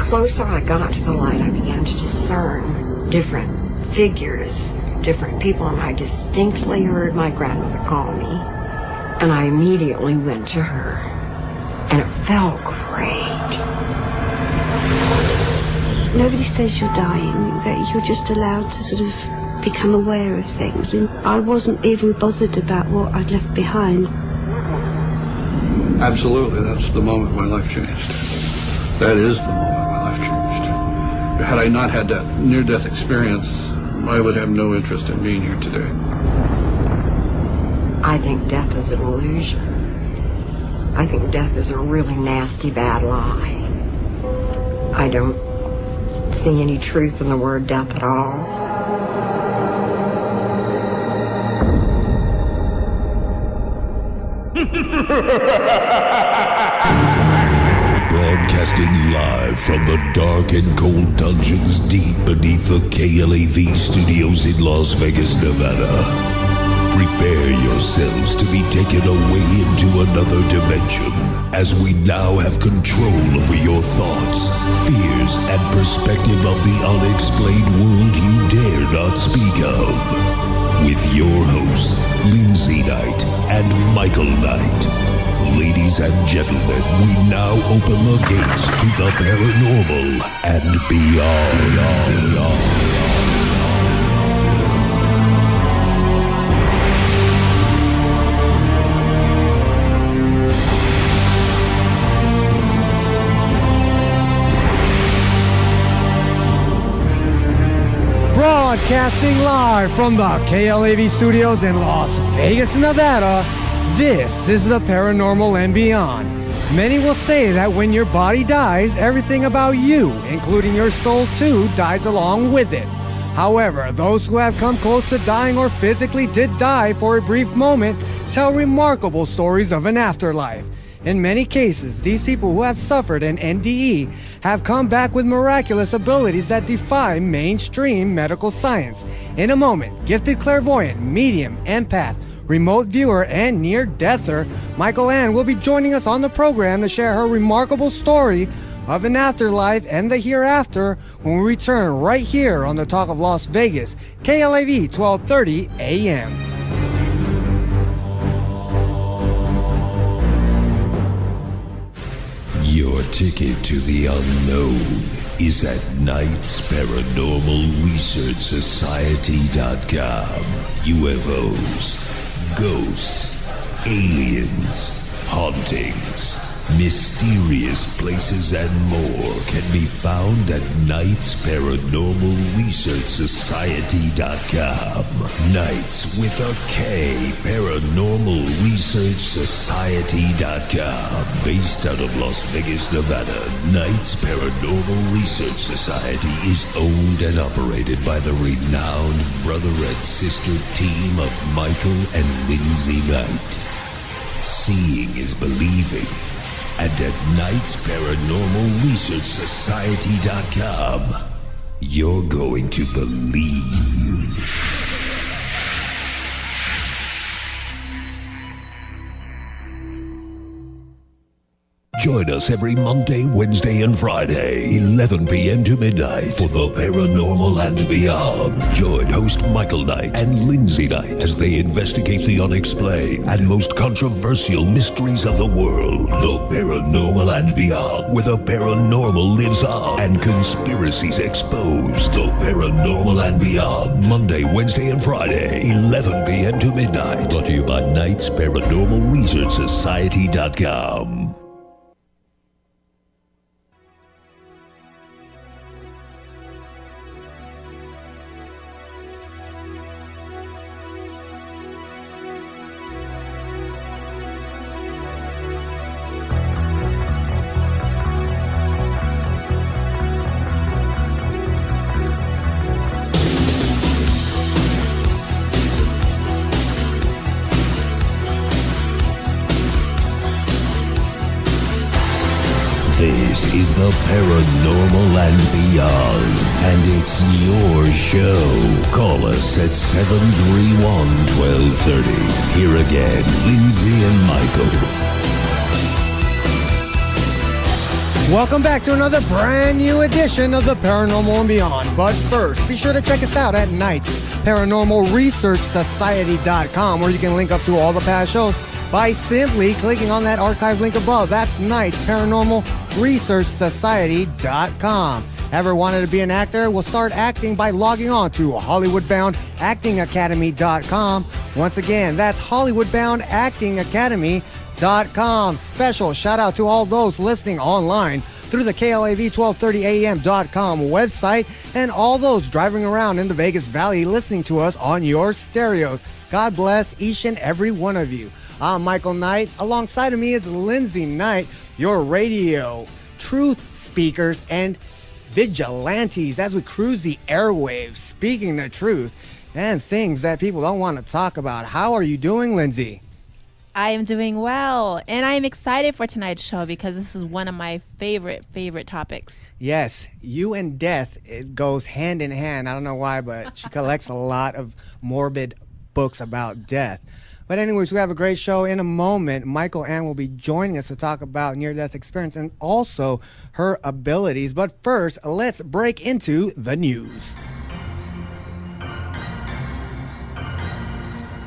closer I got to the light, I began to discern different figures, different people, and I distinctly heard my grandmother call me. And I immediately went to her, and it felt great. Nobody says you're dying, that you're just allowed to sort of become aware of things. And I wasn't even bothered about what I'd left behind. Absolutely, that's the moment my life changed. That is the moment my life changed. Had I not had that near-death experience, I would have no interest in being here today. I think death is an illusion. I think death is a really nasty, bad lie. I don't see any truth in the word death at all. Broadcasting live from the dark and cold dungeons deep beneath the KLAV studios in Las Vegas, Nevada. Prepare yourselves to be taken away into another dimension as we now have control over your thoughts, fears, and perspective of the unexplained world you dare not speak of. With your hosts, Lindsay Knight and Michael Knight. Ladies and gentlemen, we now open the gates to the paranormal and beyond. Broadcasting live from the KLAV studios in Las Vegas, Nevada, this is the Paranormal and Beyond. Many will say that when your body dies, everything about you, including your soul too, dies along with it. However, those who have come close to dying or physically did die for a brief moment tell remarkable stories of an afterlife. In many cases, these people who have suffered an NDE have come back with miraculous abilities that defy mainstream medical science. In a moment, gifted clairvoyant, medium, empath, remote viewer, and near-deather, Michael Ann will be joining us on the program to share her remarkable story of an afterlife and the hereafter when we return right here on the Talk of Las Vegas, KLAV 1230 AM. Your ticket to the unknown is at nightsparanormalresearchsociety.com. UFOs, ghosts, aliens, hauntings, mysterious places, and more can be found at nightsparanormalresearchsociety.com. Nights with a K, paranormalresearchsociety.com. Based out of Las Vegas, Nevada, Nights Paranormal Research Society is owned and operated by the renowned brother and sister team of Michael and Lindsay Knight. Seeing is believing. And at nightsparanormalresearchsociety.com, you're going to believe. Join us every Monday, Wednesday, and Friday, 11 p.m. to midnight for the Paranormal and Beyond. Join host Michael Knight and Lindsay Knight as they investigate the unexplained and most controversial mysteries of the world. The Paranormal and Beyond, where the paranormal lives on and conspiracies exposed. The Paranormal and Beyond, Monday, Wednesday, and Friday, 11 p.m. to midnight. Brought to you by Knights Paranormal Research Society.com. This is the Paranormal and Beyond, and it's your show. Call us at 731-1230. Here again, Lindsay and Michael. Welcome back to another brand new edition of the Paranormal and Beyond. But first, be sure to check us out at nightsparanormalresearchsociety.com, where you can link up to all the past shows by simply clicking on that archive link above. That's nightsparanormalresearchsociety.com. Ever wanted to be an actor? Well, start acting by logging on to hollywoodboundactingacademy.com. Once again, that's hollywoodboundactingacademy.com. Special shout out to all those listening online through the KLAV1230AM.com website and all those driving around in the Vegas Valley listening to us on your stereos. God bless each and every one of you. I'm Michael Knight. Alongside of me is Lindsay Knight, your radio truth speakers and vigilantes as we cruise the airwaves, speaking the truth and things that people don't want to talk about. How are you doing, Lindsay? I am doing well, and I am excited for tonight's show because this is one of my favorite topics. Yes, you and death, it goes hand in hand. I don't know why, but she collects a lot of morbid books about death. But anyways, we have a great show. In a moment, Michael Ann will be joining us to talk about near-death experience and also her abilities. But first, let's break into the news.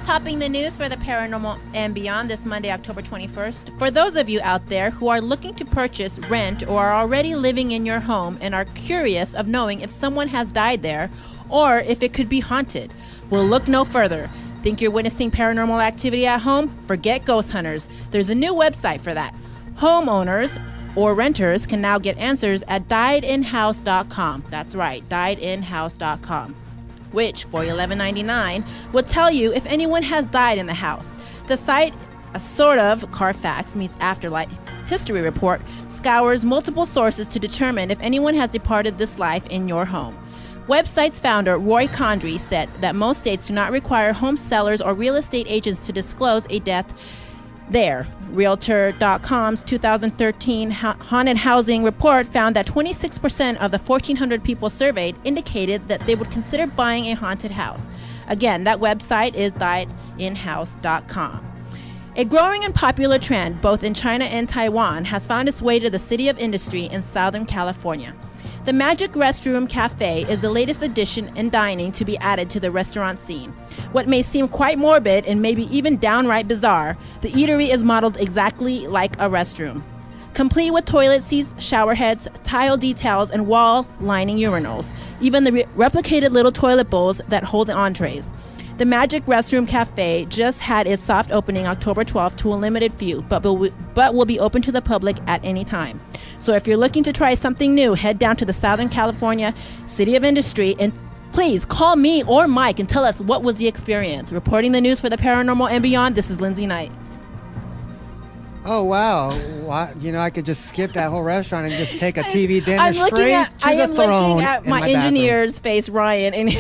Topping the news for the Paranormal and Beyond this Monday, October 21st. For those of you out there who are looking to purchase, rent, or are already living in your home and are curious of knowing if someone has died there or if it could be haunted, well, look no further. Think you're witnessing paranormal activity at home? Forget ghost hunters. There's a new website for that. Homeowners or renters can now get answers at diedinhouse.com. That's right, diedinhouse.com, which for $11.99 will tell you if anyone has died in the house. The site, a sort of Carfax meets afterlife history report, scours multiple sources to determine if anyone has departed this life in your home. Website's founder, Roy Condry, said that most states do not require home sellers or real estate agents to disclose a death there. Realtor.com's 2013 haunted housing report found that 26% of the 1,400 people surveyed indicated that they would consider buying a haunted house. Again, that website is diedinhouse.com. A growing and popular trend, both in China and Taiwan, has found its way to the City of Industry in Southern California. The Magic Restroom Cafe is the latest addition in dining to be added to the restaurant scene. What may seem quite morbid and maybe even downright bizarre, the eatery is modeled exactly like a restroom. Complete with toilet seats, shower heads, tile details, and wall-lining urinals. Even the replicated little toilet bowls that hold the entrees. The Magic Restroom Cafe just had its soft opening October 12th to a limited few, but will be open to the public at any time. So if you're looking to try something new, head down to the Southern California City of Industry and please call me or Mike and tell us what was the experience. Reporting the news for the Paranormal and Beyond, this is Lindsay Knight. Oh, wow. You know, I could just skip that whole restaurant and just take a TV dinner straight to the throne. I am looking at my engineer's bathroom. face, Ryan, and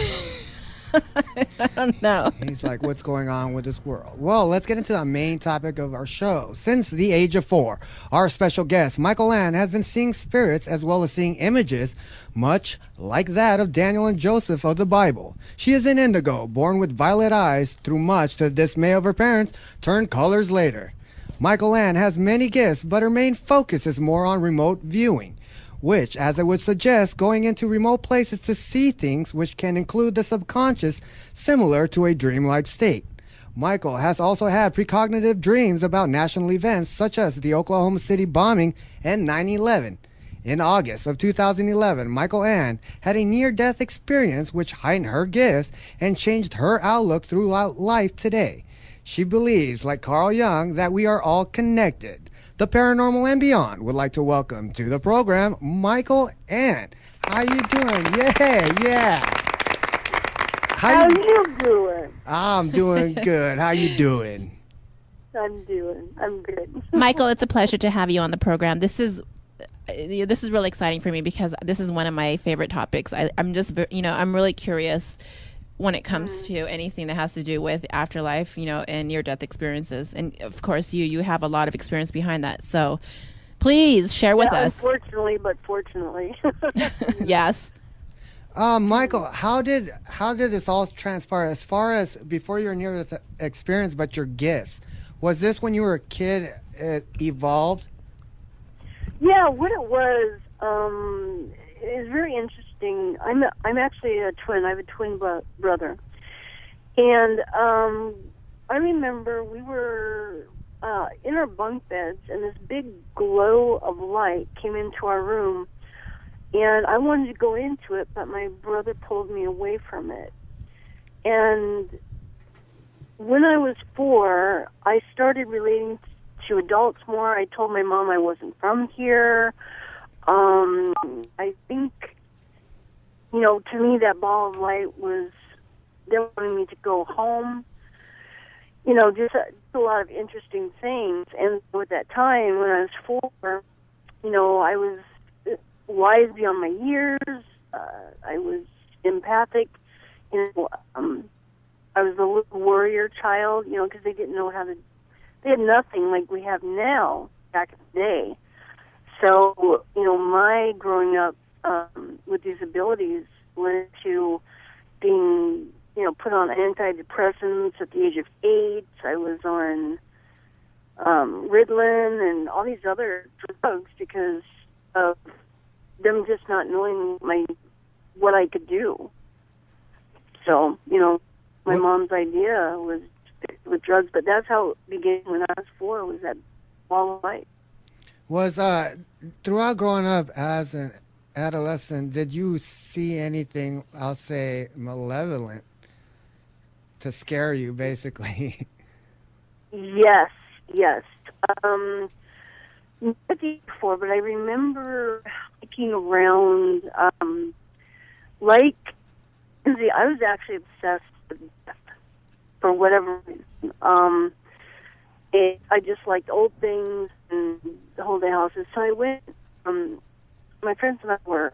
I don't know. He's like, what's going on with this world? Well, let's get into the main topic of our show. Since the age of 4, our special guest, Michael Ann, has been seeing spirits as well as seeing images, much like that of Daniel and Joseph of the Bible. She is an indigo, born with violet eyes, through much to the dismay of her parents, turned colors later. Michael Ann has many gifts, but her main focus is more on remote viewing, which, as I would suggest, going into remote places to see things which can include the subconscious, similar to a dreamlike state. Michael has also had precognitive dreams about national events such as the Oklahoma City bombing and 9/11. In August of 2011, Michael Ann had a near-death experience which heightened her gifts and changed her outlook throughout life today. She believes, like Carl Jung, that we are all connected. The Paranormal and Beyond would like to welcome to the program Michael Ann. How you doing? Yeah. How you doing? I'm doing good. How you doing? I'm good. Michael, it's a pleasure to have you on the program. This is really exciting for me because this is one of my favorite topics. I'm really curious when it comes to anything that has to do with afterlife, and near-death experiences. And of course, you have a lot of experience behind that. So please share with us. Unfortunately, but fortunately. Yes. Michael, how did this all transpire as far as before your near-death experience, but your gifts? Was this when you were a kid, it evolved? Yeah, what it was is very interesting. I'm actually a twin. I have a twin brother, and I remember we were in our bunk beds, and this big glow of light came into our room, and I wanted to go into it, but my brother pulled me away from it. And when I was 4, I started relating to adults more. I told my mom I wasn't from here. I think, to me that ball of light was, they wanted me to go home. Just a lot of interesting things. And at that time, when I was 4, I was wise beyond my years. I was empathic. I was a little warrior child, because they didn't know how to, they had nothing like we have now back in the day. So, my growing up with these abilities led to being, put on antidepressants at the age of 8. I was on Ritalin and all these other drugs because of them just not knowing what I could do. So, my mom's idea was with drugs, but that's how it began when I was 4, was that ball of light. Was throughout growing up as an adolescent, did you see anything, I'll say, malevolent to scare you, basically? Yes. Not before, but I remember looking around, I was actually obsessed with death for whatever reason. I just liked old things and haunted houses. So I went, my friends and I were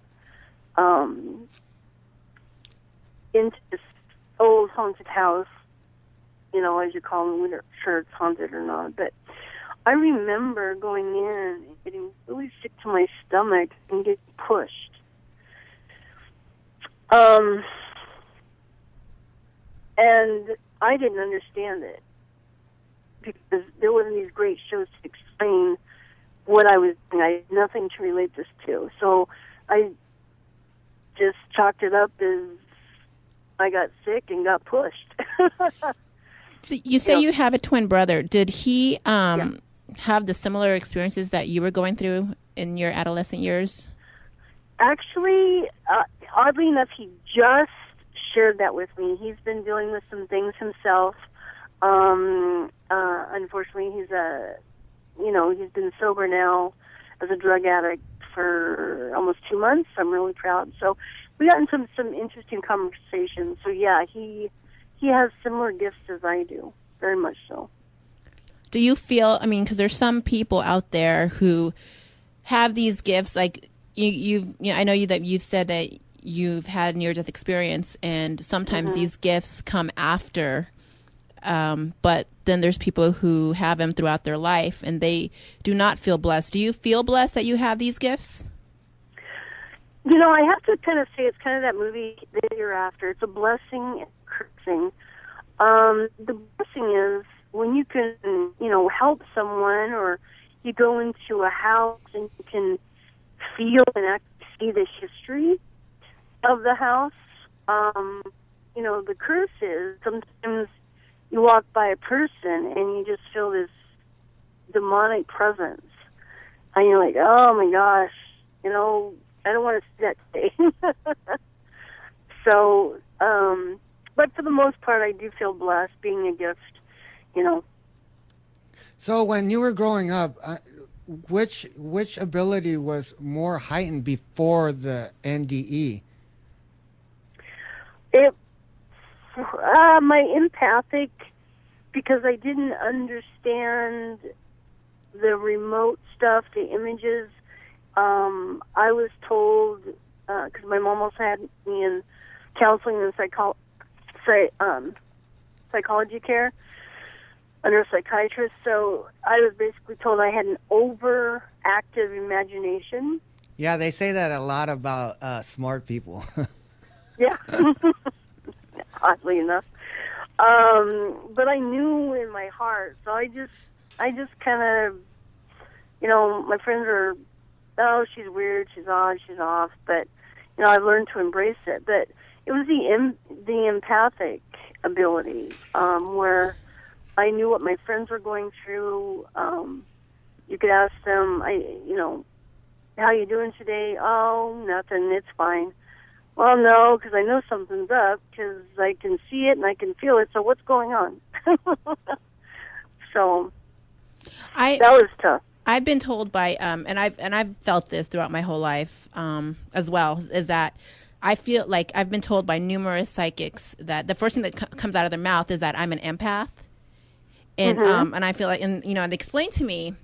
into this old haunted house, as you call them. We're not sure it's haunted or not, but I remember going in and getting really sick to my stomach and getting pushed. And I didn't understand it because there wasn't these great shows to explain what I was doing. I had nothing to relate this to. So I just chalked it up as I got sick and got pushed. So you say you have a twin brother. Did he have the similar experiences that you were going through in your adolescent years? Actually, oddly enough, he just shared that with me. He's been dealing with some things himself. Unfortunately, he's been sober now as a drug addict for almost 2 months. I'm really proud. So we got into some interesting conversations. So yeah, he has similar gifts as I do, very much so. Do you feel, because there's some people out there who have these gifts, like I know that you've said that you've had near-death experience, and sometimes these gifts come after, but then there's people who have them throughout their life, and they do not feel blessed. Do you feel blessed that you have these gifts? I have to kind of say it's kind of that movie, The Year After. It's a blessing and a cursing. The blessing is when you can, help someone, or you go into a house and you can feel and actually see the history of the house. The curse is sometimes you walk by a person and you just feel this demonic presence. And you're like, oh my gosh, I don't want to see that today. So, but for the most part, I do feel blessed being a gift, So when you were growing up, which ability was more heightened before the NDE? My empathic, because I didn't understand the remote stuff, the images. I was told, because my mom also had me in counseling and psychology care under a psychiatrist, so I was basically told I had an overactive imagination. Yeah, they say that a lot about smart people. Yeah, oddly enough. But I knew in my heart, so I just kind of, my friends are oh, she's weird, she's odd, she's off, but I've learned to embrace it. But it was the empathic ability, where I knew what my friends were going through. You could ask them, how you doing today? Oh, nothing, it's fine. Well, no, because I know something's up, because I can see it and I can feel it, so what's going on? So that was tough. I've been told by, and I've felt this throughout my whole life as well, is that I feel like I've been told by numerous psychics that the first thing that comes out of their mouth is that I'm an empath. And and I feel like, and they explain to me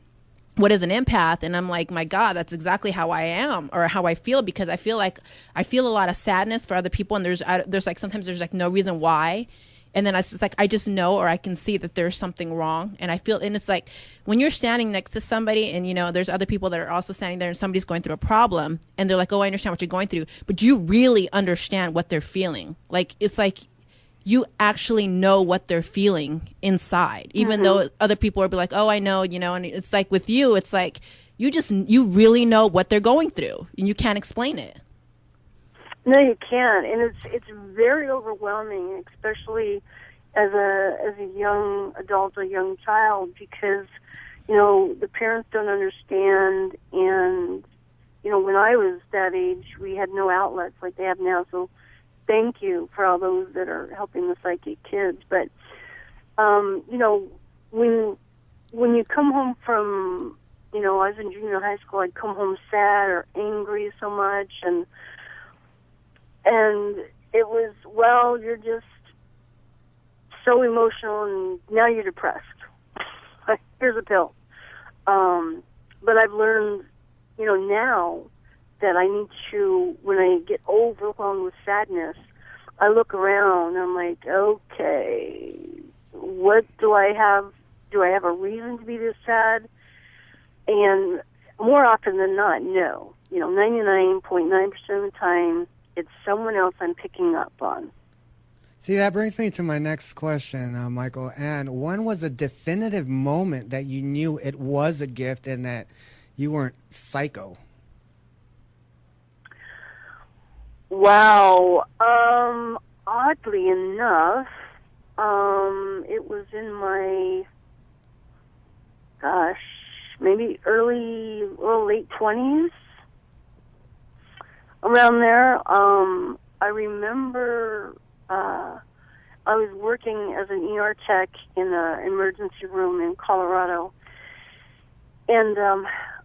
what is an empath, and I'm like, my God, that's exactly how I am, or how I feel, because I feel like I feel a lot of sadness for other people, and there's like sometimes there's like no reason why, and then it's like I just know, or I can see that there's something wrong, and I feel, and it's like when you're standing next to somebody, and there's other people that are also standing there, and somebody's going through a problem, and they're like, oh, I understand what you're going through, but you really understand what they're feeling. Like it's like you actually know what they're feeling inside, even though other people will be like, oh, I know, and it's like with you, it's like you really know what they're going through, and you can't explain it. No, you can't, and it's very overwhelming, especially as a young adult, a young child, because the parents don't understand, and when I was that age, we had no outlets like they have now, so thank you for all those that are helping the psychic kids. But, when you come home from, I was in junior high school, I'd come home sad or angry so much. And it was, well, you're just so emotional and now you're depressed. Here's a pill. But I've learned, now that I need to, when I get overwhelmed with sadness, I look around and I'm like, okay, what do I have? Do I have a reason to be this sad? And more often than not, no. 99.9% of the time, it's someone else I'm picking up on. See, that brings me to my next question, Michael. And when was a definitive moment that you knew it was a gift and that you weren't psycho? Wow. Oddly enough, it was in my, maybe late 20s, around there. I remember I was working as an ER tech in an emergency room in Colorado, and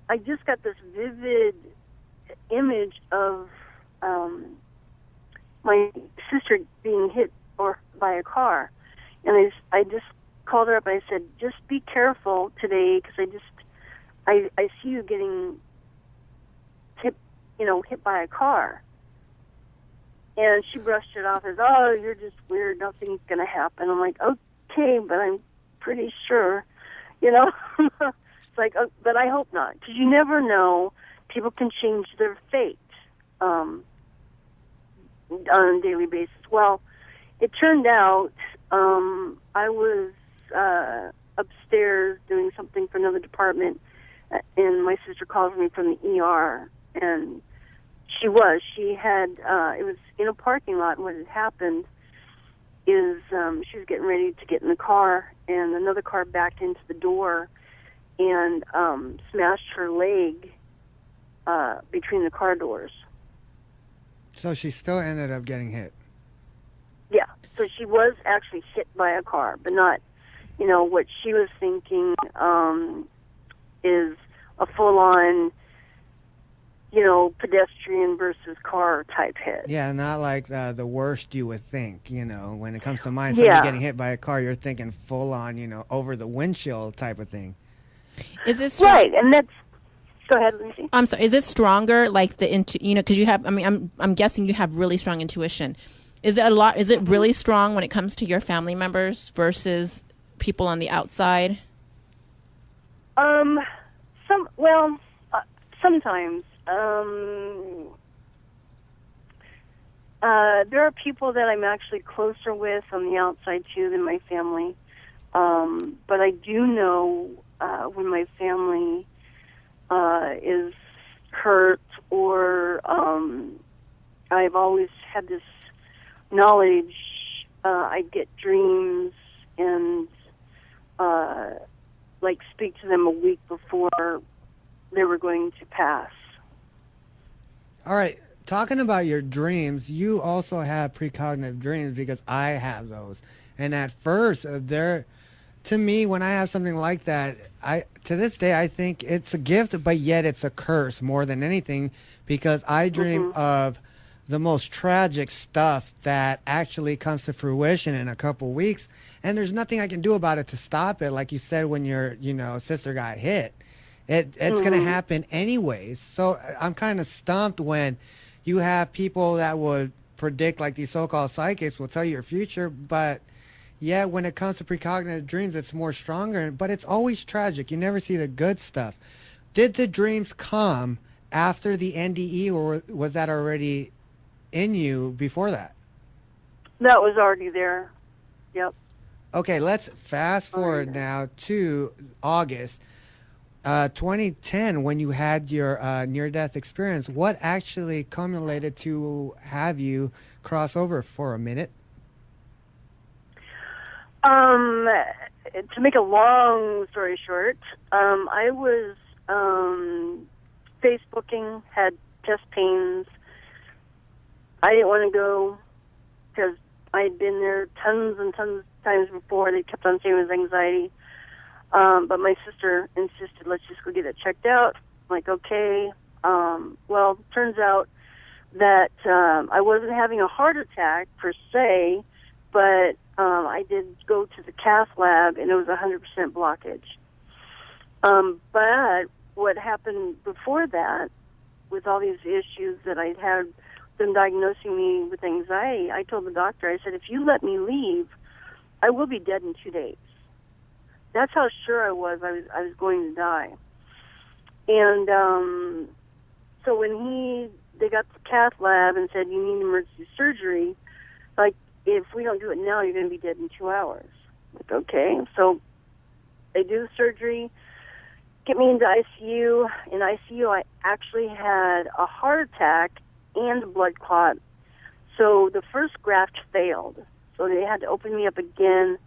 I just got this vivid image of my sister being hit by a car, and I just called her up and I said, just be careful today, because I see you getting hit by a car. And she brushed it off as, oh, you're just weird, nothing's going to happen. I'm like, okay, but I'm pretty sure, It's like, but I hope not, because you never know. People can change their fate on a daily basis. Well, it turned out I was upstairs doing something for another department, and my sister called me from the ER, and she had it was in a parking lot, and what had happened is she was getting ready to get in the car, and another car backed into the door and smashed her leg between the car doors. So she still ended up getting hit. Yeah, so she was actually hit by a car, but not, what she was thinking is a full-on, pedestrian versus car type hit. Yeah, not like the worst you would think, when it comes to mine, somebody getting hit by a car, you're thinking full-on, over the windshield type of thing. Is this right? And that's. Go ahead, Lucy. I'm sorry. Is it stronger, like because you have? I mean, I'm guessing you have really strong intuition. Is it a lot? Is it really strong when it comes to your family members versus people on the outside? Sometimes. There are people that I'm actually closer with on the outside too than my family. But I do know when my family is hurt, or I've always had this knowledge. I'd get dreams and like speak to them a week before they were going to pass. All right. Talking about your dreams, you also have precognitive dreams, because I have those. And at first, to me, when I have something like that, to this day, I think it's a gift, but yet it's a curse more than anything, because I dream of the most tragic stuff that actually comes to fruition in a couple weeks, and there's nothing I can do about it to stop it. Like you said, when your sister got hit, it's going to happen anyways. So I'm kind of stumped when you have people that would predict, like these so-called psychics will tell you your future, but yeah, when it comes to precognitive dreams, it's more stronger, but it's always tragic. You never see the good stuff. Did the dreams come after the NDE, or was that already in you before that? That was already there. Yep. Okay, let's fast forward now to August 2010, when you had your near-death experience. What actually culminated to have you cross over for a minute? To make a long story short, I was Facebooking, had chest pains. I didn't want to go because I'd been there tons and tons of times before. They kept on saying it was anxiety. But my sister insisted, let's just go get it checked out. I'm like, okay. Well, turns out that I wasn't having a heart attack per se, but I did go to the cath lab, and it was 100% blockage. But what happened before that, with all these issues that I'd had, them diagnosing me with anxiety, I told the doctor, I said, if you let me leave, I will be dead in 2 days. That's how sure I was going to die. And so when they got the cath lab and said, you need emergency surgery, like, if we don't do it now, you're going to be dead in 2 hours. Like, okay. So they do the surgery, get me into ICU. In ICU, I actually had a heart attack and a blood clot. So the first graft failed. So they had to open me up again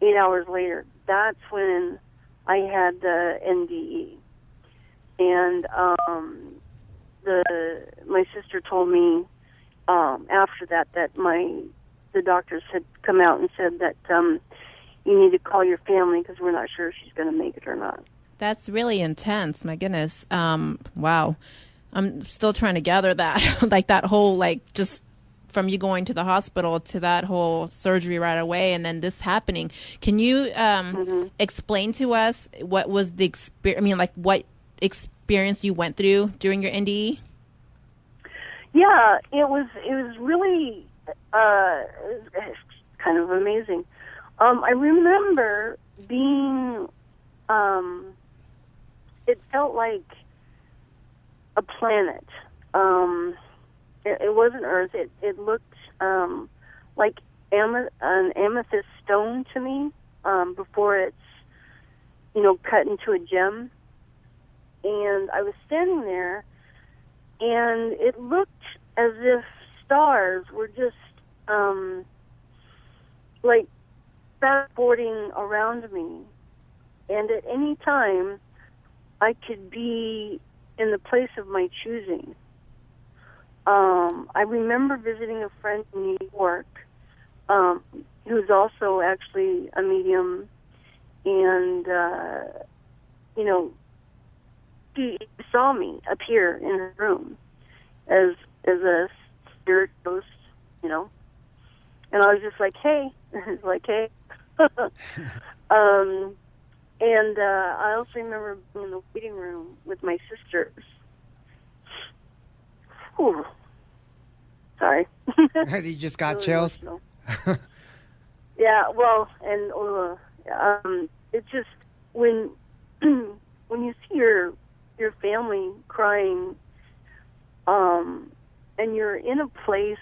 8 hours later. That's when I had the NDE. And my sister told me after that the doctors had come out and said that you need to call your family because we're not sure if she's going to make it or not. That's really intense. My goodness. Wow. I'm still trying to gather that, like that whole, like, just from you going to the hospital to that whole surgery right away and then this happening. Can you explain to us what was the experience? I mean, like, what experience you went through during your NDE? Yeah, it was really kind of amazing. I remember being, it felt like a planet. It wasn't Earth. It looked like an amethyst stone to me before it's, cut into a gem. And I was standing there, and it looked as if stars were just like fast-forwarding around me. And at any time, I could be in the place of my choosing. I remember visiting a friend in New York who's also actually a medium, and, she saw me appear in her room as a spirit ghost, and I was just like, hey, like, hey. And I also remember being in the waiting room with my sisters. Whew. Sorry. You just got really chills? Yeah, well, and it's just when you see your family crying, and you're in a place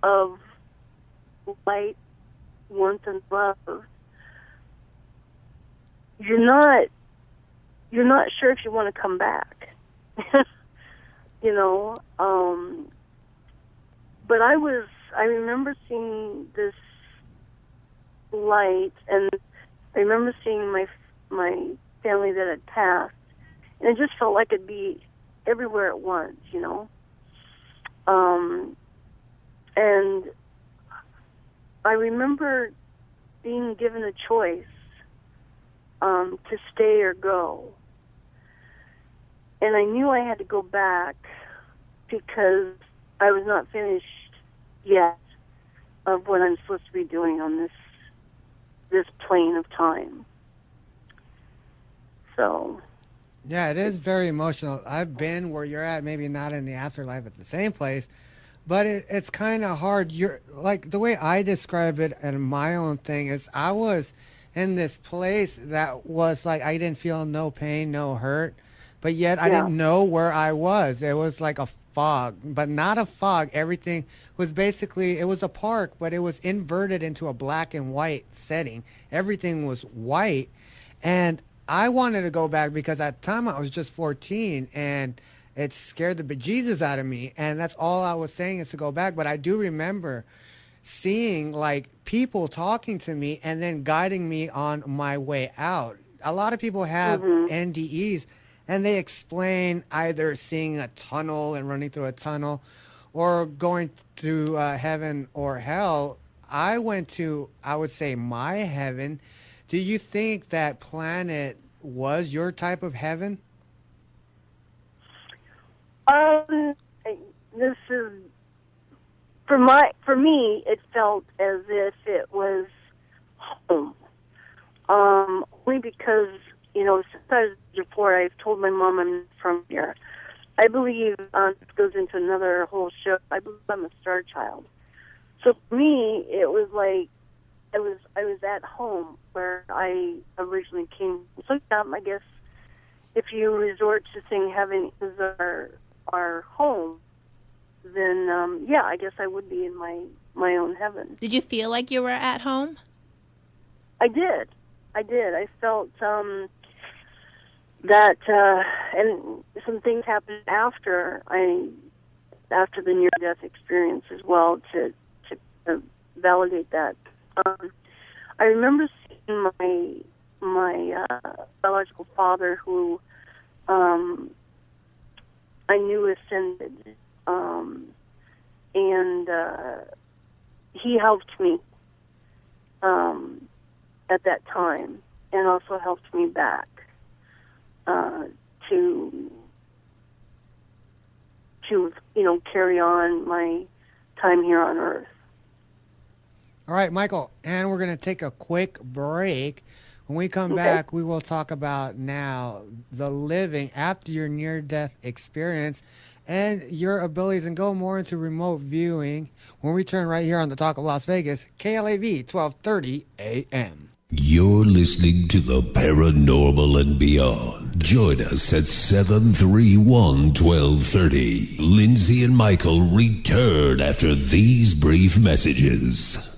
of light, warmth, and love, you're not sure if you want to come back. you know. But I remember seeing this light, and I remember seeing my family that had passed, and it just felt like it'd be everywhere at once, you know. And I remember being given a choice to stay or go. And I knew I had to go back because I was not finished yet of what I'm supposed to be doing on this plane of time. So... Yeah, it is very emotional. I've been where you're at, maybe not in the afterlife at the same place, but it's kind of hard. You're like, the way I describe it and my own thing is I was in this place that was like, I didn't feel no pain, no hurt, but yet I didn't know where I was. It was like a fog, but not a fog. Everything was basically, it was a park, but it was inverted into a black and white setting. Everything was white. And I wanted to go back because at the time I was just 14 and it scared the bejesus out of me. And that's all I was saying is to go back. But I do remember seeing like people talking to me and then guiding me on my way out. A lot of people have NDEs and they explain either seeing a tunnel and running through a tunnel or going to heaven or hell. I went to, I would say, my heaven. Do you think that planet was your type of heaven? This is for me. It felt as if it was home. Only because, you know, since I was before, I've told my mom I'm from here. I believe this goes into another whole show. I believe I'm a star child. So for me, it was like I was at home where I originally came. So I guess if you resort to saying heaven is our home, then I guess I would be in my own heaven. Did you feel like you were at home? I did. I felt that, and some things happened after the near-death experience as well to validate that. I remember seeing my biological father, who I knew ascended, and he helped me at that time, and also helped me back to carry on my time here on Earth. All right, Michael, and we're going to take a quick break. When we come back, we will talk about now the living after your near-death experience and your abilities, and go more into remote viewing when we return right here on the Talk of Las Vegas, KLAV 1230 AM. You're listening to the Paranormal and Beyond. Join us at 731-1230. Lindsay and Michael return after these brief messages.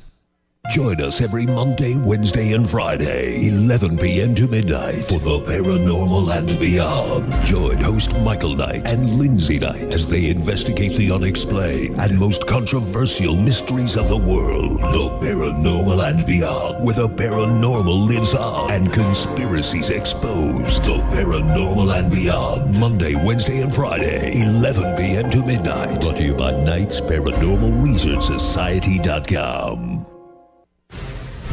Join us every Monday, Wednesday, and Friday, 11 p.m. to midnight, for the Paranormal and Beyond. Join host Michael Knight and Lindsay Knight as they investigate the unexplained and most controversial mysteries of the world. The Paranormal and Beyond, where the paranormal lives on and conspiracies exposed. The Paranormal and Beyond, Monday, Wednesday, and Friday, 11 p.m. to midnight. Brought to you by Knight's Paranormal Research Society.com.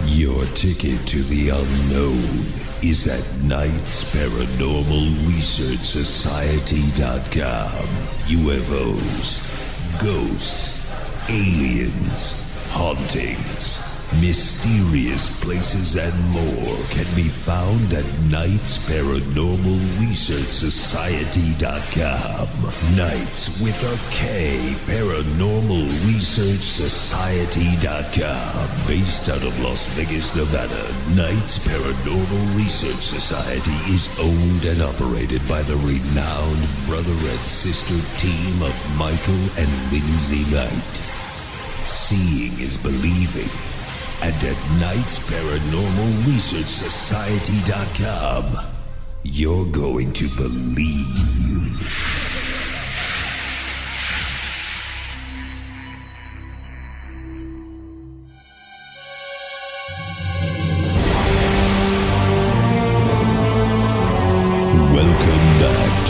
Your ticket to the unknown is at Knight's Paranormal Research Society.com. UFOs, ghosts, aliens, hauntings, mysterious places, and more can be found at Knight's Paranormal Research Society.com. Knights with a K, Paranormal Research Society.com. Based out of Las Vegas, Nevada, Knights Paranormal Research Society is owned and operated by the renowned brother and sister team of Michael and Lindsay Knight. Seeing is believing. And at Knight's Paranormal Research Society.com, you're going to believe.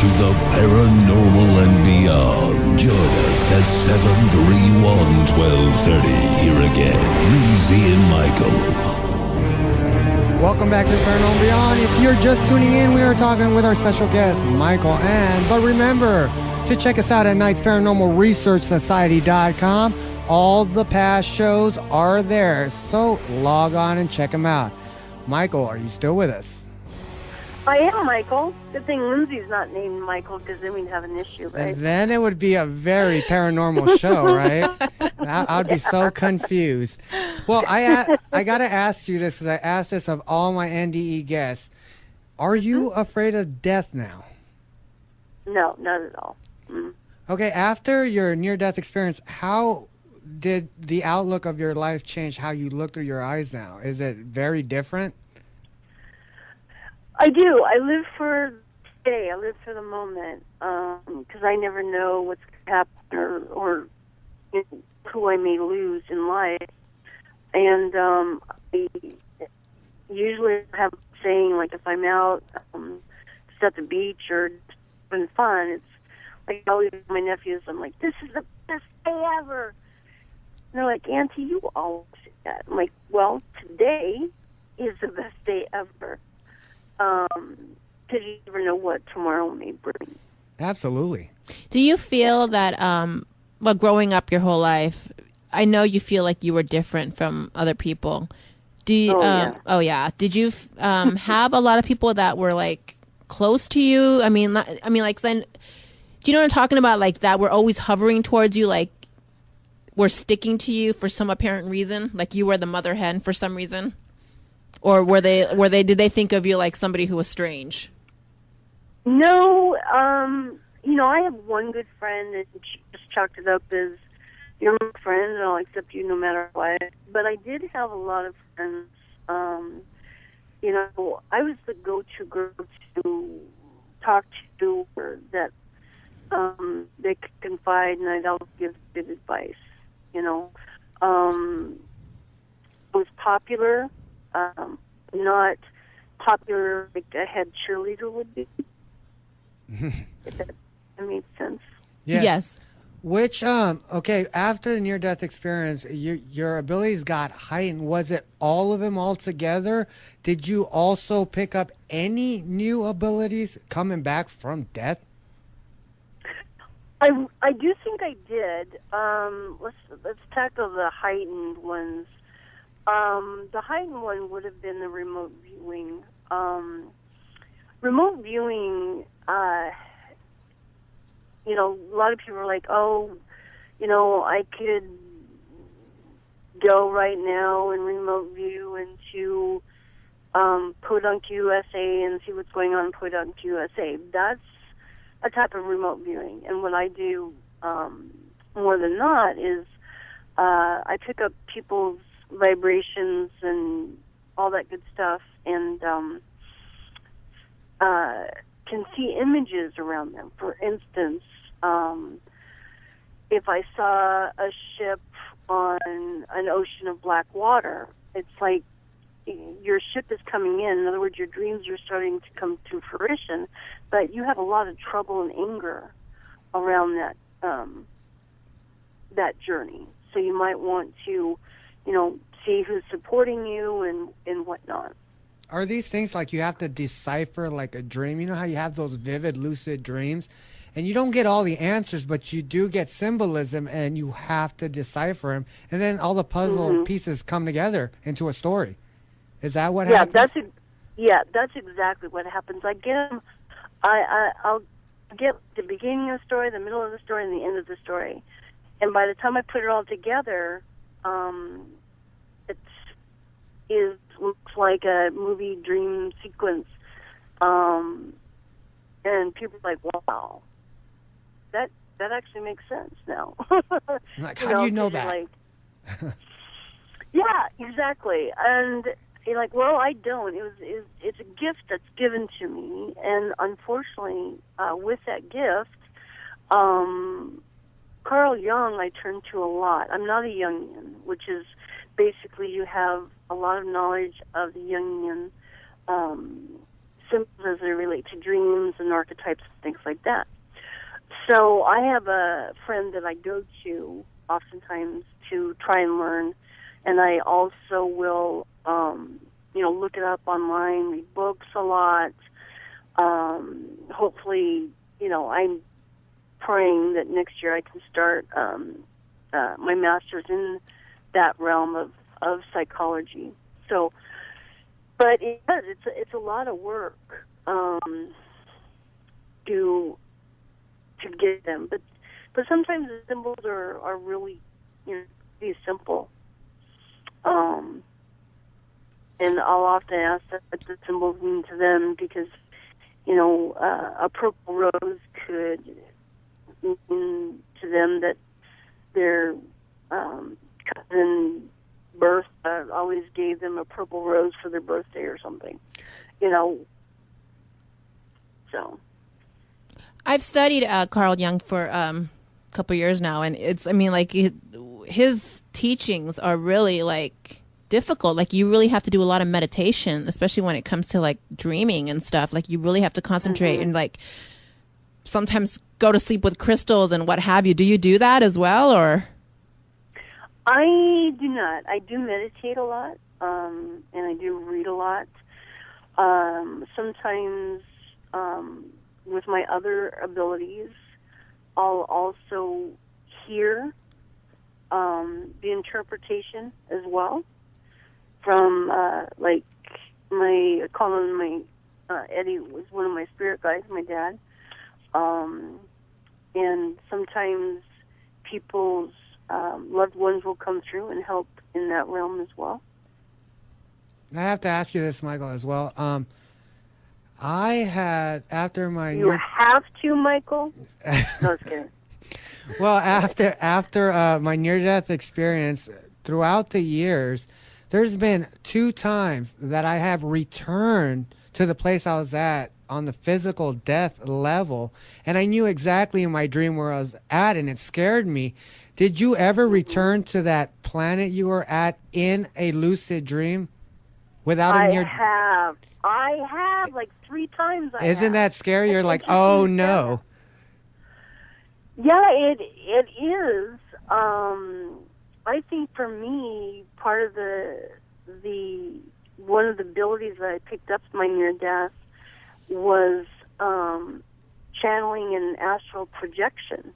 to the Paranormal and Beyond. Join us at 731-1230. Here again, Lindsay and Michael. Welcome back to the Paranormal and Beyond. If you're just tuning in, we are talking with our special guest, Michael Ann. But remember to check us out at KnightsParanormalResearchSociety.com. All the past shows are there, so log on and check them out. Michael, are you still with us? I am Michael. Good thing Lindsay's not named Michael, because then we'd have an issue, right? And then it would be a very paranormal show, right? I'd be so confused. Well, I got to ask you this, because I asked this of all my NDE guests. Are you afraid of death now? No, not at all. Okay, after your near-death experience, how did the outlook of your life change, how you look through your eyes now? Is it very different? I do. I live for today. I live for the moment, because I never know what's going to happen or who I may lose in life. And I usually have a saying, like, if I'm out just at the beach or having fun, it's like I always tell my nephews, I'm like, this is the best day ever. And they're like, Auntie, you always say that. I'm like, well, today is the best day ever. Because you never know what tomorrow may bring. Absolutely. Do you feel that, well, growing up your whole life, I know you feel like you were different from other people. Do you, yeah. Did you have a lot of people that were like close to you? I mean, like, do you know what I'm talking about? Like that were always hovering towards you, like were sticking to you for some apparent reason, like you were the mother hen for some reason. Or did they think of you like somebody who was strange? No, I have one good friend, and she just chalked it up as, you're my friend, and I'll accept you no matter what. But I did have a lot of friends. I was the go-to girl to talk to, or that they could confide, and I'd always give good advice. I was popular. Not popular like a head cheerleader would be. If that made sense. Yes. Which, after the near-death experience, your abilities got heightened. Was it all of them all together? Did you also pick up any new abilities coming back from death? I do think I did. Let's tackle the heightened ones. The heightened one would have been the remote viewing. Remote viewing, a lot of people are like, I could go right now and remote view into Podunk, USA and see what's going on in Podunk, USA. That's a type of remote viewing. And what I do more than not is I pick up people's vibrations and all that good stuff, and can see images around them. For instance, if I saw a ship on an ocean of black water, it's like your ship is coming in. In other words, your dreams are starting to come to fruition, but you have a lot of trouble and anger around that journey. So you might want to see who's supporting you and whatnot. Are these things like you have to decipher like a dream? You know how you have those vivid, lucid dreams? And you don't get all the answers, but you do get symbolism, and you have to decipher them. And then all the puzzle pieces come together into a story. Is that what happens? That's exactly what happens. I get them. I'll get the beginning of the story, the middle of the story, and the end of the story. And by the time I put it all together, it looks like a movie dream sequence. And people are like, wow, that actually makes sense now. Like, how do you know that? Like, yeah, exactly. And you're like, well, I don't. It's a gift that's given to me. And unfortunately, with that gift, Carl Jung I turn to a lot. I'm not a Jungian, which is basically you have a lot of knowledge of the Jungian symbols as they relate to dreams and archetypes and things like that. So I have a friend that I go to oftentimes to try and learn, and I also will, look it up online, read books a lot. Hopefully, I'm praying that next year I can start my master's in that realm of psychology. So, but it's a lot of work to get them. But sometimes the symbols are really be simple. And I'll often ask what the symbols mean to them because a purple rose could mean to them that their cousin Bertha always gave them a purple rose for their birthday or something, So I've studied Carl Jung for a couple years now, and his teachings are really difficult. You really have to do a lot of meditation, especially when it comes to dreaming and stuff. You really have to concentrate and sometimes go to sleep with crystals and what have you. Do you do that as well, or? I do not. I do meditate a lot, and I do read a lot. Sometimes with my other abilities, I'll also hear the interpretation as well from I call him my Eddie was one of my spirit guides, my dad, and sometimes people's loved ones will come through and help in that realm as well. I have to ask you this, Michael, as well. I had, after my... You have to, Michael? No, just kidding. Well, after my near-death experience, throughout the years, there's been 2 times that I have returned to the place I was at on the physical death level, and I knew exactly in my dream where I was at, and it scared me. Did you ever return to that planet you were at in a lucid dream? I have 3 times. Isn't that scary? You're like, oh no. Yeah, it is. I think for me, part of the one of the abilities that I picked up my near death was channeling and astral projection.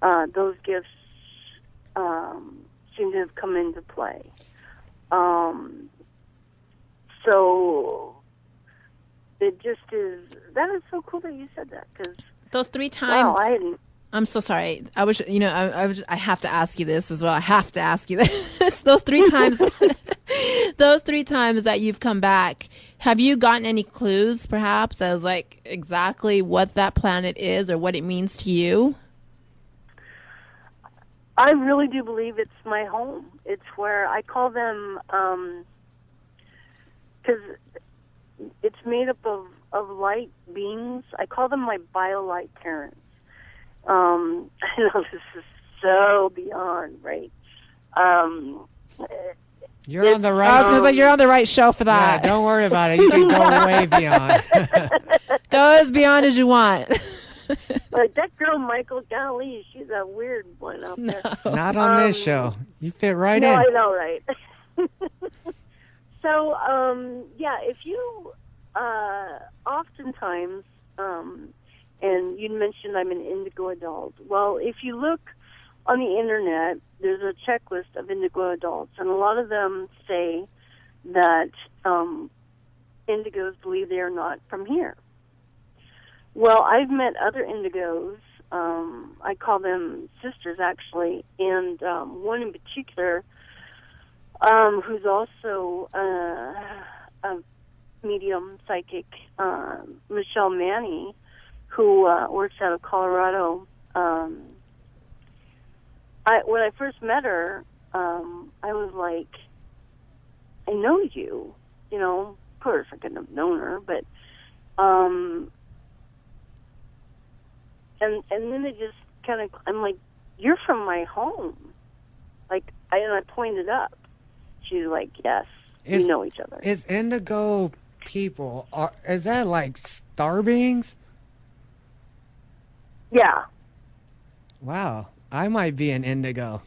Those gifts seem to have come into play. So it just is. That is so cool that you said that, because those 3 times. Wow, I hadn't. I'm so sorry. I have to ask you this as well. I have to ask you this. Those 3 times. Those 3 times that you've come back, have you gotten any clues, perhaps, as exactly what that planet is or what it means to you? I really do believe it's my home. It's where I call them, because it's made up of light beings. I call them my bio-light parents. I know this is so beyond, right? You're on the right. I was going to say, you're on the right show for that. Yeah, don't worry about it. You can go way beyond. Go as beyond as you want. Like that girl, Michael, golly, she's a weird one out there. Not on this show. You fit right in. I know, right? So, if you oftentimes, and you mentioned I'm an indigo adult. Well, if you look on the internet, there's a checklist of indigo adults, and a lot of them say that indigos believe they are not from here. Well, I've met other indigos. I call them sisters, actually, and one in particular who's also a medium psychic, Michelle Manny, who works out of Colorado. When I first met her, I was like, I know you. Of course I couldn't have known her, but and then it just kind of, I'm like, you're from my home. And I pointed up. She's like, yes, we know each other. Is indigo people, is that like star beings? Yeah. Wow. I might be an indigo.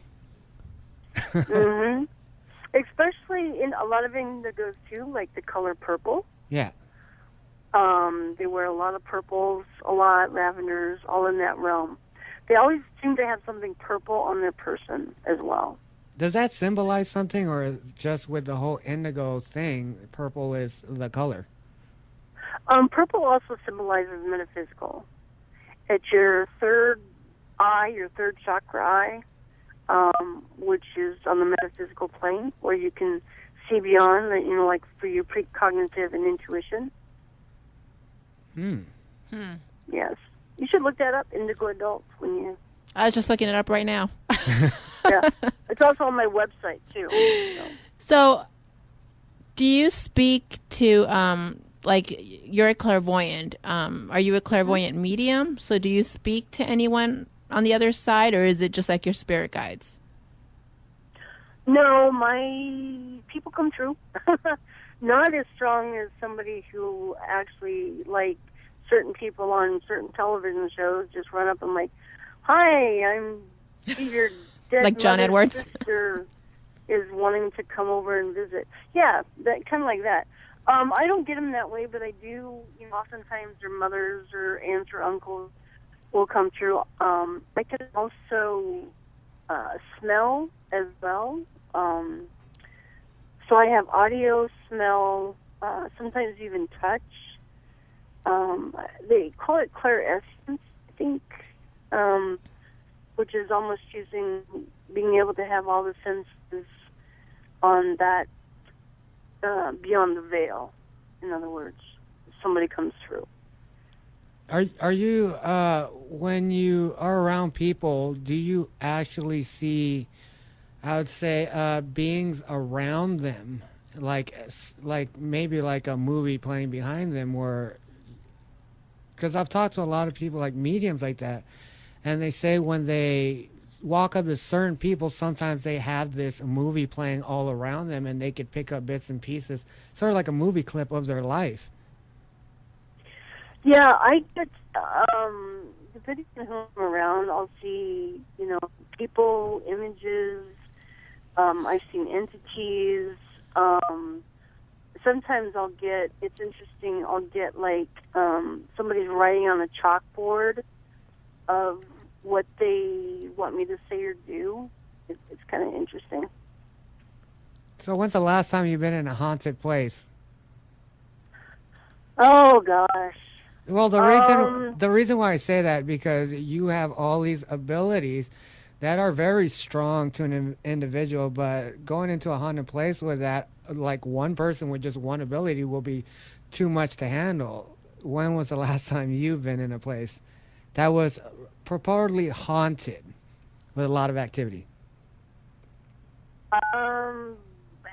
Hmm. Especially in a lot of indigos too, like the color purple. Yeah. They wear a lot of purples, a lot lavenders, all in that realm. They always seem to have something purple on their person as well. Does that symbolize something, or just with the whole indigo thing, purple is the color? Purple also symbolizes metaphysical. It's your third eye, your third chakra eye, which is on the metaphysical plane, where you can see beyond, like for your precognitive and intuition. Yes. You should look that up, indigo adults, when you... I was just looking it up right now. Yeah. It's also on my website, too. So, do you speak to, like, you're a clairvoyant. Are you a clairvoyant medium? So do you speak to anyone on the other side, or is it just like your spirit guides? No, my people come true. Not as strong as somebody who actually, like, certain people on certain television shows just run up and like, hi, I'm your dead like John Edwards sister is wanting to come over and visit. Yeah, that kind of like that. I don't get them that way, but I do. Oftentimes their mothers or aunts or uncles will come through. I can also smell as well. So I have audio, smell, sometimes even touch. They call it clairessence, I think, which is almost being able to have all the senses on that, beyond the veil. In other words, somebody comes through. Are you, when you are around people, do you actually see, I would say, beings around them? Like maybe like a movie playing behind them, where... Because I've talked to a lot of people, like mediums like that, and they say when they walk up to certain people, sometimes they have this movie playing all around them, and they could pick up bits and pieces, sort of like a movie clip of their life. Yeah, I get, depending on who I'm around, I'll see, people, images, I've seen entities, sometimes it's interesting, I'll get like somebody's writing on a chalkboard of what they want me to say or do. It's kind of interesting. So when's the last time you've been in a haunted place? Oh, gosh. Well, the reason why I say that, because you have all these abilities that are very strong to an individual, but going into a haunted place with that, like one person with just one ability, will be too much to handle. When was the last time you've been in a place that was purportedly haunted with a lot of activity?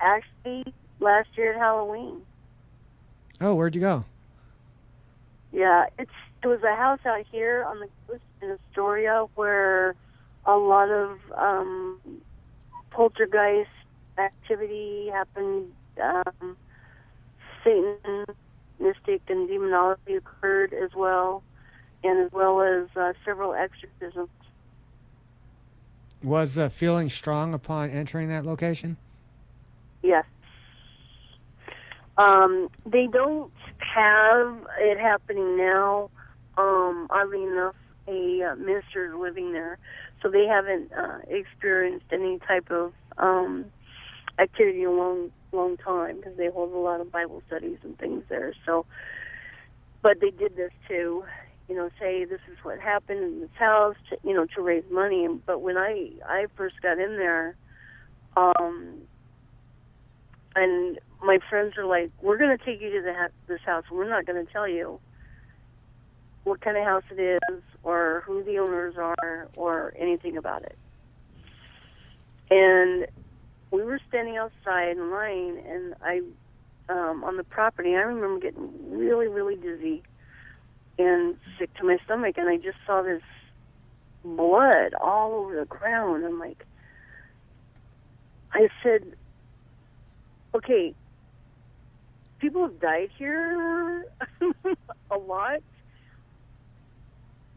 Actually, last year at Halloween. Oh, where'd you go? Yeah, it was a house out here on the coast in Astoria where a lot of poltergeist activity happened. Satan, mystic, and demonology occurred as well, and as well as several exorcisms. Was the feeling strong upon entering that location? Yes. They don't have it happening now. Oddly enough, a minister is living there, so they haven't experienced any type of activity in a long time, because they hold a lot of Bible studies and things there. So, but they did this to, say this is what happened in this house, to raise money. But when I first got in there, and my friends are like, we're going to take you to this house. We're not going to tell you what kind of house it is or who the owners are or anything about it. And we were standing outside in line, and on the property, I remember getting really, really dizzy and sick to my stomach, and I just saw this blood all over the ground. I'm like, I said, okay, people have died here a lot,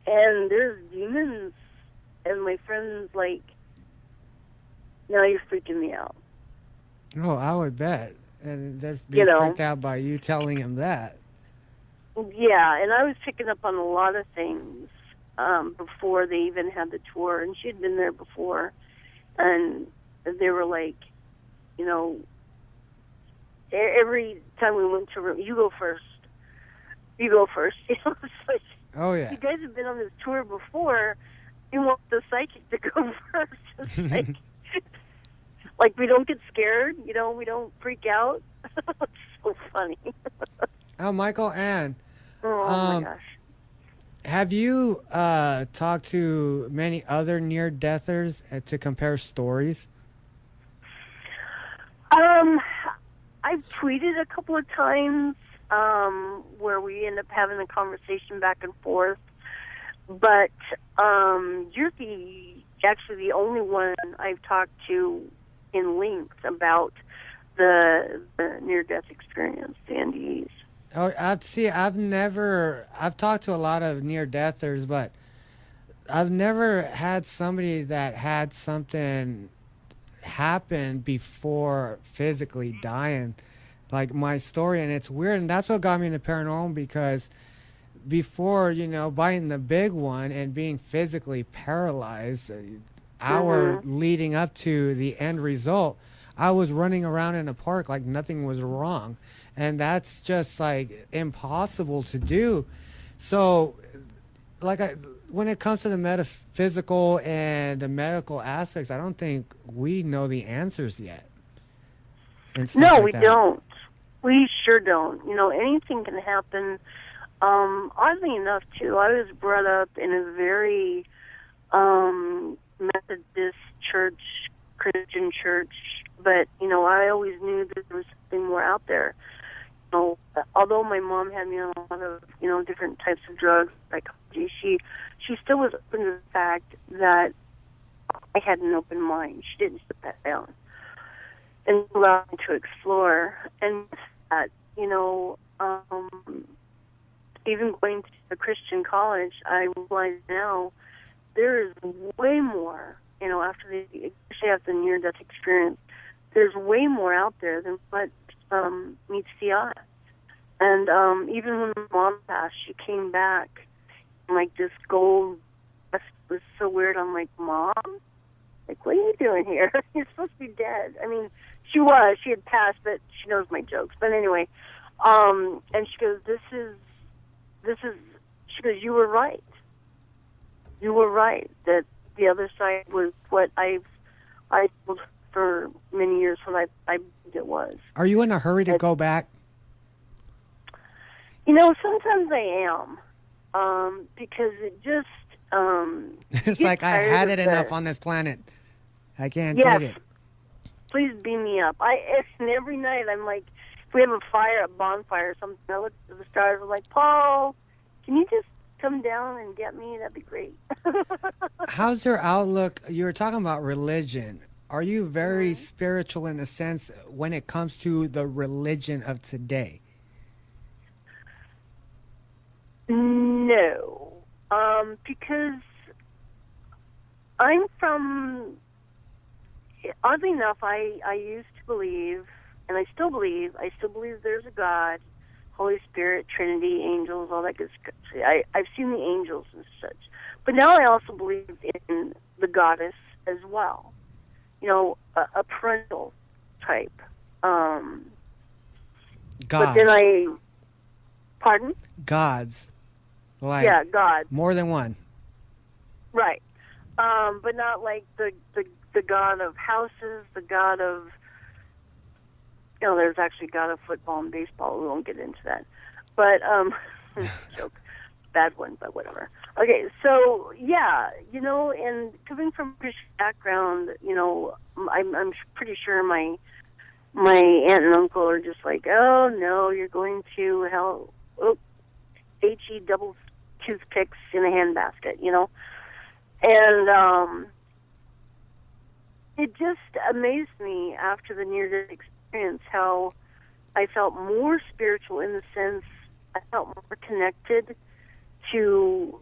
and there's demons, and my friend's like, now you're freaking me out. Oh, I would bet. And they're being freaked out by you telling him that. Yeah, and I was picking up on a lot of things before they even had the tour, and she had been there before, and they were like, you know, every time we went to a room, you go first. You know, it's like, oh, yeah. You guys have been on this tour before. You want the psychic to go first. It's like we don't get scared, you know, we don't freak out. It's so funny. Oh, Michael Ann. Oh, my gosh. Have you talked to many other near-deathers to compare stories? I've tweeted a couple of times where we end up having a conversation back and forth, but you're actually the only one I've talked to in length about the near-death experience, the NDEs. Oh, I've talked to a lot of near-deathers, but I've never had somebody that had something happen before physically dying, like my story. And it's weird, and that's what got me into paranormal, because before, you know, biting the big one and being physically paralyzed, hour leading up to the end result, I was running around in a park like nothing was wrong. And that's just like impossible to do. So like when it comes to the metaphysical and the medical aspects, I don't think we know the answers yet. No, we don't. We sure don't. You know, anything can happen. Oddly enough, too, I was brought up in a very Methodist church, Christian church, but, you know, I always knew that there was something more out there. You know, although my mom had me on a lot of, you know, different types of drugs, psychology, she still was open to the fact that I had an open mind. She didn't put that down and allowed me to explore. And that, you know, even going to a Christian college, I realize now there is way more, you know, especially after the near-death experience, there's way more out there than what meets the eye. And even when my mom passed, she came back and, like, this gold vest was so weird. I'm like, Mom? Like, what are you doing here? You're supposed to be dead. I mean, she had passed, but she knows my jokes. But anyway, and she goes, this is, she goes, you were right. You were right that the other side was what I told for many years when I believed it was. Are you in a hurry to go back? You know, sometimes I am, because it just it's like I had it enough on this planet. I can't take it. Please beam me up. And every night I'm like, if we have a bonfire or something, I look at the stars. I'm like, Paul, can you just come down and get me? That'd be great. How's your outlook? You were talking about religion. Are you very spiritual in a sense when it comes to the religion of today? No. Because I'm from, oddly enough, I used to believe, and I still believe there's a God, Holy Spirit, Trinity, angels, all that good stuff. I've seen the angels and such. But now I also believe in the goddess as well. You know, a parental type. Gods. But then pardon? Gods. Like, yeah, God. More than one. Right. But not like the God of houses, the God of, you know, there's actually God of football and baseball. We won't get into that. But, joke. Bad one, but whatever. Okay, so, yeah, you know, and coming from a Christian background, you know, I'm pretty sure my aunt and uncle are just like, oh, no, you're going to hell. Oh, H-E double toothpicks in a handbasket, you know? And it just amazed me after the near-death experience how I felt more spiritual in the sense I felt more connected to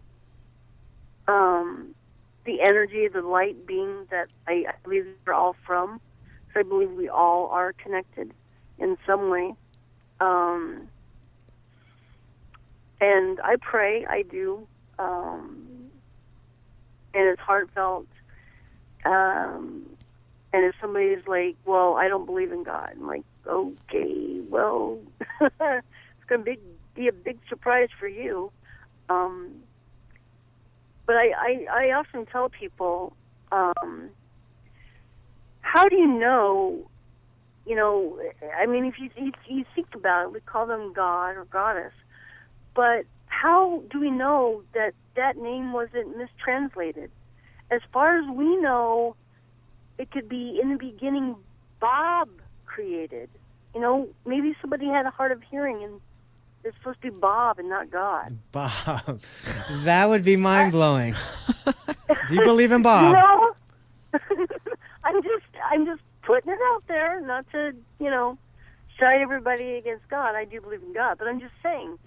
the energy, the light being that I believe we're all from. So I believe we all are connected in some way. And I pray, I do. And it's heartfelt. And if somebody's like, well, I don't believe in God, I'm like, okay, well, it's going to be a big surprise for you. But I often tell people, how do you know, I mean, if you think about it, we call them God or Goddess, but how do we know that that name wasn't mistranslated? As far as we know, it could be in the beginning Bob created. Maybe somebody had a hard of hearing and it's supposed to be Bob and not God. Bob. That would be mind-blowing. Do you believe in Bob? I'm just putting it out there, not to, side everybody against God. I do believe in God, but I'm just saying,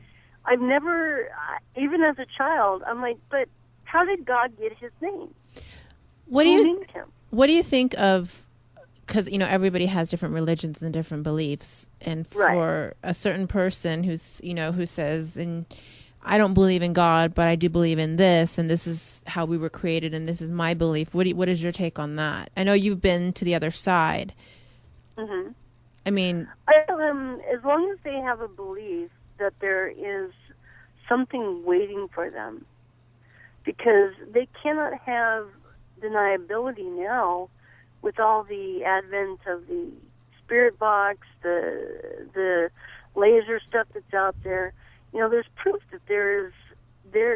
I've never, even as a child, I'm like, but how did God get his name? Who named him? What do you think of, because, everybody has different religions and different beliefs. And for a certain person who's, who says, and I don't believe in God, but I do believe in this, and this is how we were created, and this is my belief. What is your take on that? I know you've been to the other side. Mm-hmm. I mean, as long as they have a belief that there is something waiting for them, because they cannot have deniability now with all the advent of the spirit box, the laser stuff that's out there. There's proof that there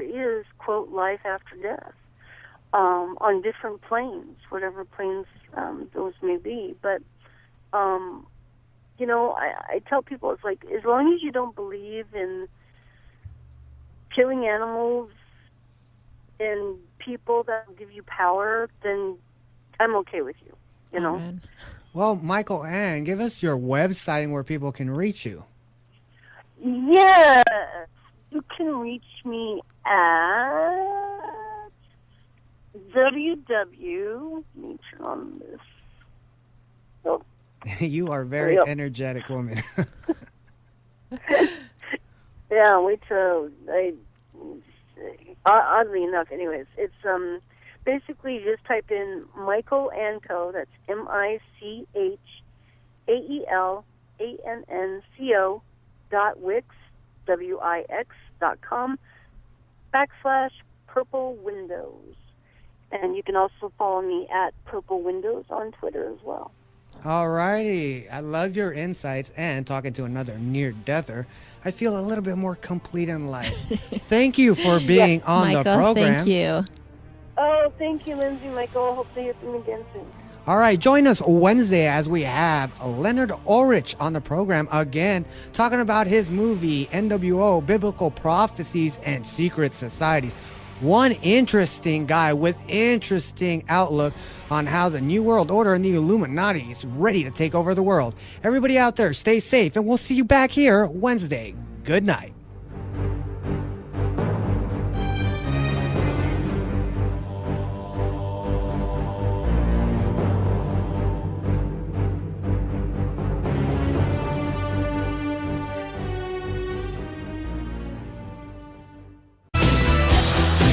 is quote life after death on different planes, whatever planes those may be. But I tell people, it's like, as long as you don't believe in killing animals and people that will give you power, then I'm okay with you. Amen. Well, Michael Ann, give us your website and where people can reach you. Yeah, you can reach me at let me turn on this. Oh. You are a very energetic woman. Yeah, wait till oddly enough, anyways, it's basically you just type in Michael Anco, that's MichaelAnco.wix.com/Purple Windows. And you can also follow me at Purple Windows on Twitter as well. All righty. I love your insights, and talking to another near-deather, I feel a little bit more complete in life. Thank you for being on Michael, the program. Thank you. Oh, thank you, Lindsay, Michael. Hope to hear from you again soon. All right, join us Wednesday as we have Leonard Orich on the program again, talking about his movie, NWO, Biblical Prophecies and Secret Societies. One interesting guy with interesting outlook on how the New World Order and the Illuminati is ready to take over the world. Everybody out there, stay safe, and we'll see you back here Wednesday. Good night.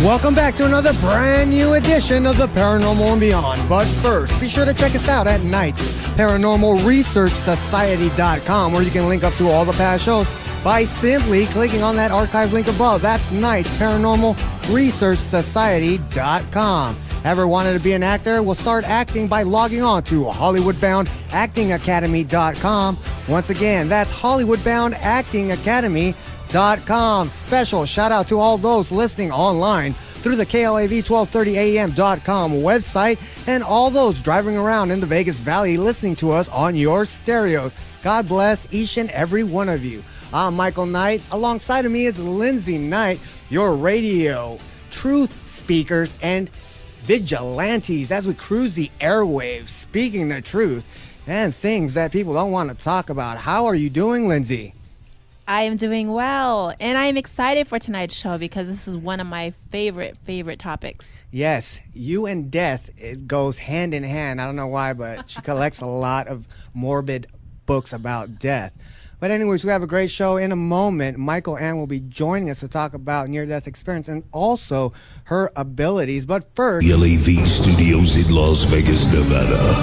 Welcome back to another brand new edition of the Paranormal and Beyond. But first, be sure to check us out at nightsparanormalresearchsociety.com, where you can link up to all the past shows by simply clicking on that archive link above. That's nightsparanormalresearchsociety.com. Ever wanted to be an actor? Well, start acting by logging on to hollywoodboundactingacademy.com. Once again, that's hollywoodboundactingacademy.com. Special shout out to all those listening online through the KLAV1230AM.com website, and all those driving around in the Vegas Valley listening to us on your stereos. God bless each and every one of you. I'm Michael Knight. Alongside of me is Lindsay Knight, your radio truth speakers and vigilantes as we cruise the airwaves, speaking the truth and things that people don't want to talk about. How are you doing, Lindsay? I am doing well, and I am excited for tonight's show because this is one of my favorite topics. Yes, you and death, it goes hand in hand. I don't know why, but she collects a lot of morbid books about death. But anyways, we have a great show. In a moment, Michael Ann will be joining us to talk about near-death experience and also her abilities. But first, KLAV Studios in Las Vegas, Nevada.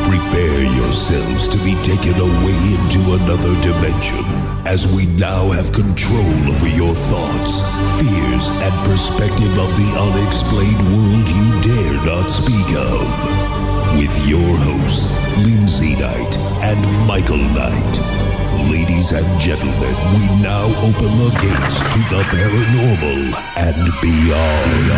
Prepare yourselves to be taken away into another dimension as we now have control over your thoughts, fears, and perspective of the unexplained world you dare not speak of. With your hosts, Lindsay Knight and Michael Knight. Ladies and gentlemen, we now open the gates to the paranormal and beyond.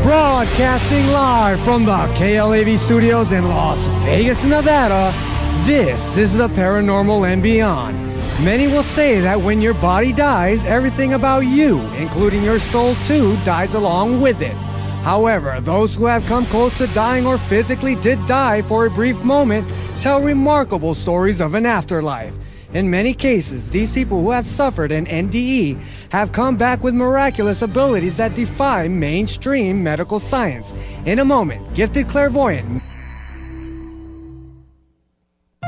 Broadcasting live from the KLAV studios in Las Vegas, Nevada, this is the Paranormal and Beyond. Many will say that when your body dies, everything about you, including your soul too, dies along with it. However, those who have come close to dying or physically did die for a brief moment tell remarkable stories of an afterlife. In many cases, these people who have suffered an NDE have come back with miraculous abilities that defy mainstream medical science. In a moment, gifted clairvoyant.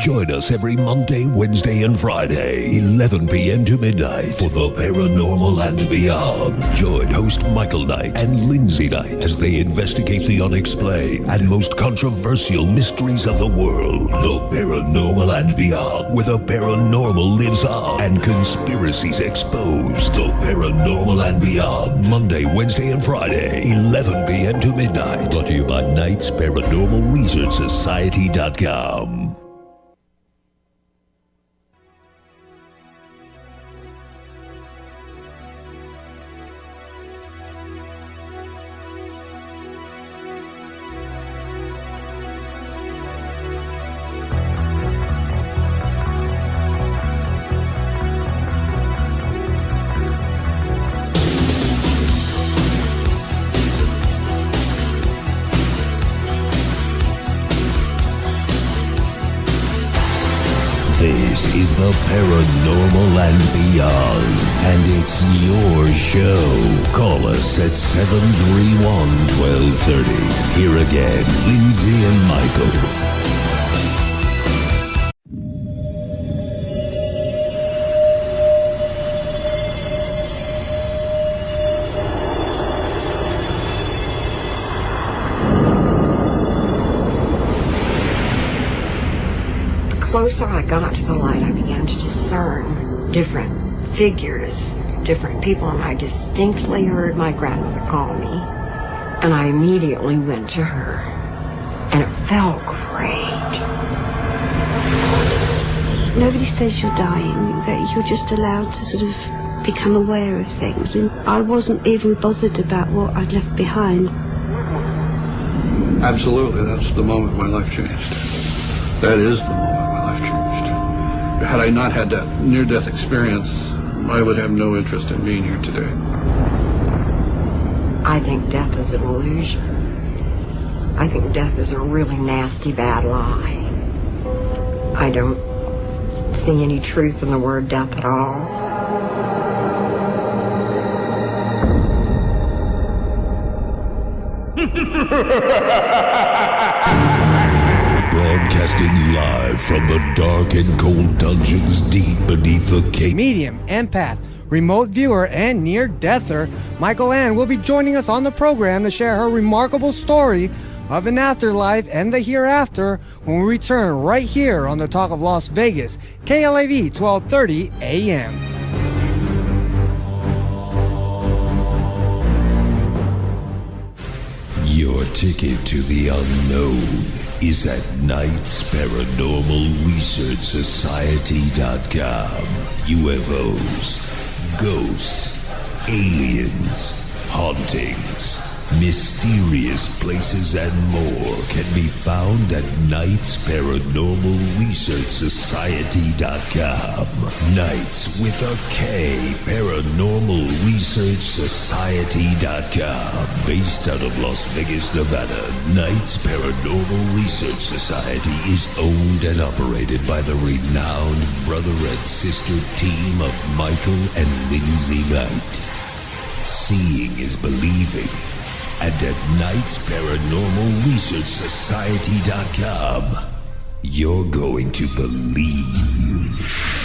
Join us every Monday, Wednesday, and Friday, 11 p.m. to midnight for the Paranormal and Beyond. Join host Michael Knight and Lindsay Knight as they investigate the unexplained and most controversial mysteries of the world. The Paranormal and Beyond, where the paranormal lives on and conspiracies exposed. The Paranormal and Beyond, Monday, Wednesday, and Friday, 11 p.m. to midnight. Brought to you by Knight's Paranormal Research Society.com. This is the Paranormal and Beyond, and it's your show. Call us at 731-1230. Here again, Lindsay and Michael. The closer I got to the light, I began to discern different figures, different people, and I distinctly heard my grandmother call me. And I immediately went to her, and it felt great. Nobody says you're dying, that you're just allowed to sort of become aware of things. And I wasn't even bothered about what I'd left behind. Absolutely, that's the moment my life changed. That is the moment my life changed. Had I not had that near-death experience, I would have no interest in being here today. I think death is an illusion. I think death is a really nasty, bad lie. I don't see any truth in the word death at all. Broadcasting live from the dark and cold dungeons deep beneath the cave. Medium, empath, remote viewer, and near-deather, Michael Ann will be joining us on the program to share her remarkable story of an afterlife and the hereafter when we return right here on the Talk of Las Vegas, KLAV1230 AM. Your ticket to the unknown is at Knight's Paranormal Research Society.com. UFOs, ghosts, aliens, hauntings, Mysterious places and more can be found at Knights Paranormal Research Society.com. Knights with a K, Paranormal Research Society.com. Based out of Las Vegas, Nevada, Knights Paranormal Research Society is owned and operated by the renowned brother and sister team of Michael and Lindsay Knight. Seeing is believing. And at Knights Paranormal Research Society.com, you're going to believe.